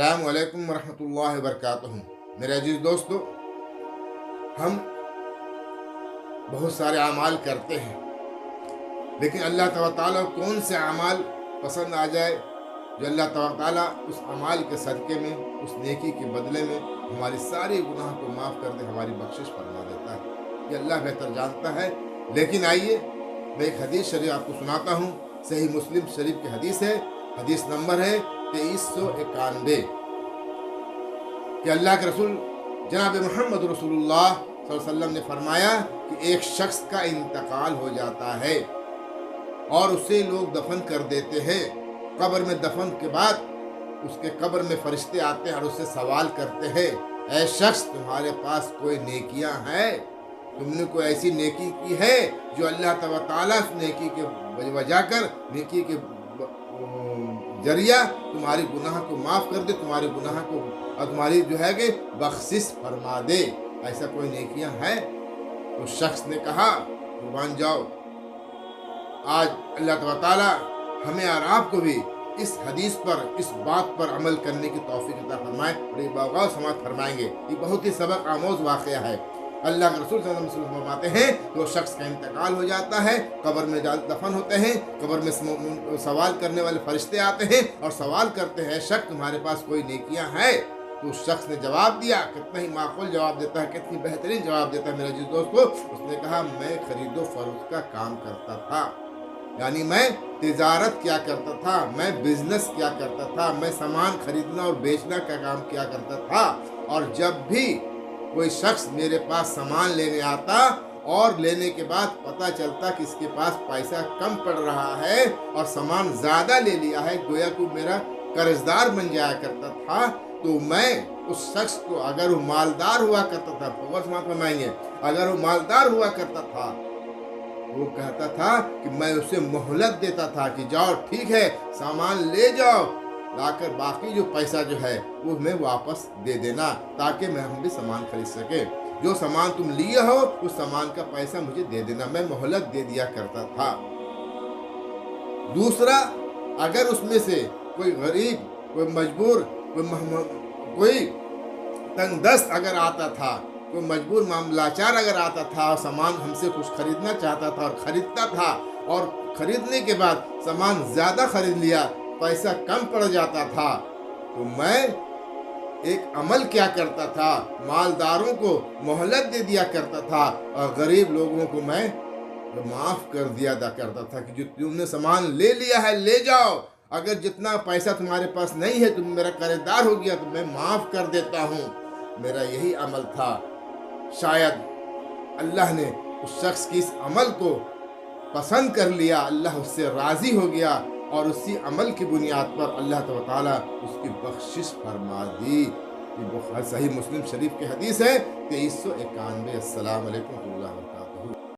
السلام علیکم ورحمۃ اللہ وبرکاتہ۔ میرے عزیز دوستو، ہم بہت سارے اعمال کرتے ہیں، لیکن اللہ تبارک تعالیٰ کون سے اعمال پسند آ جائے جو اللہ تبارک تعالیٰ اس اعمال کے صدقے میں، اس نیکی کے بدلے میں ہماری ساری گناہ کو معاف کر دے، ہماری بخشش فرما دیتا ہے، یہ اللہ بہتر جانتا ہے۔ لیکن آئیے میں ایک حدیث شریف آپ کو سناتا ہوں۔ صحیح مسلم شریف کی حدیث ہے، حدیث نمبر ہے 2391 کہ اللہ کے رسول جناب محمد رسول اللہ صلی اللہ علیہ وسلم نے فرمایا کہ ایک شخص کا انتقال ہو جاتا ہے اور اسے لوگ دفن کر دیتے ہیں۔ قبر میں دفن کے بعد اس کے قبر میں فرشتے آتے ہیں اور اس سے سوال کرتے ہیں، اے شخص، تمہارے پاس کوئی نیکیاں ہیں؟ تم نے کوئی ایسی نیکی کی ہے جو اللہ تبارک تعالیٰ اس نیکی کے وجہ کر، نیکی کے ذریعہ تمہاری گناہ کو معاف کر دے، تمہاری گناہ کو اور تمہاری جو ہے کہ بخشش فرما دے؟ ایسا کوئی نیکیاں ہیں؟ تو شخص نے کہا، قربان جاؤ، آج اللہ تبارک تعالیٰ ہمیں اور آپ کو بھی اس حدیث پر، اس بات پر عمل کرنے کی توفیق عطا فرمائے اور یہ باغاؤ سماعت فرمائیں گے۔ یہ بہت ہی سبق آموز واقعہ ہے۔ اللہ کے رسول صلی اللہ علیہ وسلم فرماتے ہیں کہ وہ شخص کا انتقال ہو جاتا ہے، قبر میں دفن ہوتے ہیں، قبر میں سوال کرنے والے فرشتے آتے ہیں اور سوال کرتے ہیں، شخص، تمہارے پاس کوئی نیکیاں ہیں؟ تو اس شخص نے جواب دیا، کتنا ہی معقول جواب دیتا ہے، کتنی بہترین جواب دیتا ہے میرے عزیز دوستو۔ اس نے کہا، میں خرید و فروخت کا کام کرتا تھا، یعنی میں تجارت کیا کرتا تھا، میں بزنس کیا کرتا تھا، میں سامان خریدنا اور بیچنا کا کام کیا کرتا تھا، اور جب بھی کوئی شخص میرے پاس سامان لینے آتا اور لینے کے بعد پتہ چلتا کہ اس کے پاس پیسہ کم پڑ رہا ہے اور سامان زیادہ لے لیا ہے، گویا کہ میرا قرض دار بن جایا کرتا تھا، تو میں اس شخص کو، اگر وہ مالدار ہوا کرتا تھا، بہت سماعت فرمائیں گے، اگر وہ مالدار ہوا کرتا تھا، وہ کہتا تھا کہ میں اسے مہلت دیتا تھا کہ جاؤ، ٹھیک ہے، سامان لے جاؤ، لا کر باقی جو پیسہ جو ہے وہ میں واپس دے دینا، تاکہ میں ہم بھی سامان خرید سکے، جو سامان تم لیے ہو اس سامان کا پیسہ مجھے دے دینا، میں مہلت دے دیا کرتا تھا۔ دوسرا، اگر اس میں سے کوئی غریب، کوئی مجبور، کوئی تنگ دست اگر آتا تھا، کوئی مجبور لاچار اگر آتا تھا اور سامان ہم سے کچھ خریدنا چاہتا تھا اور خریدتا تھا، اور خریدنے کے بعد سامان زیادہ خرید لیا، پیسہ کم پڑ جاتا تھا، تو میں ایک عمل کیا کرتا تھا، مالداروں کو مہلت دے دیا کرتا تھا اور غریب لوگوں کو میں معاف کر دیا کرتا تھا کہ جو تم نے سامان لے لیا ہے لے جاؤ، اگر جتنا پیسہ تمہارے پاس نہیں ہے، تم میرا قرض دار ہو گیا، تو میں معاف کر دیتا ہوں۔ میرا یہی عمل تھا۔ شاید اللہ نے اس شخص کی اس عمل کو پسند کر لیا، اللہ اس سے راضی ہو گیا اور اسی عمل کی بنیاد پر اللہ تعالیٰ اس کی بخشش فرما دی۔ یہ صحیح مسلم شریف کی حدیث ہے 2391۔ السلام علیکم ورحمۃ اللہ وبرکاتہ۔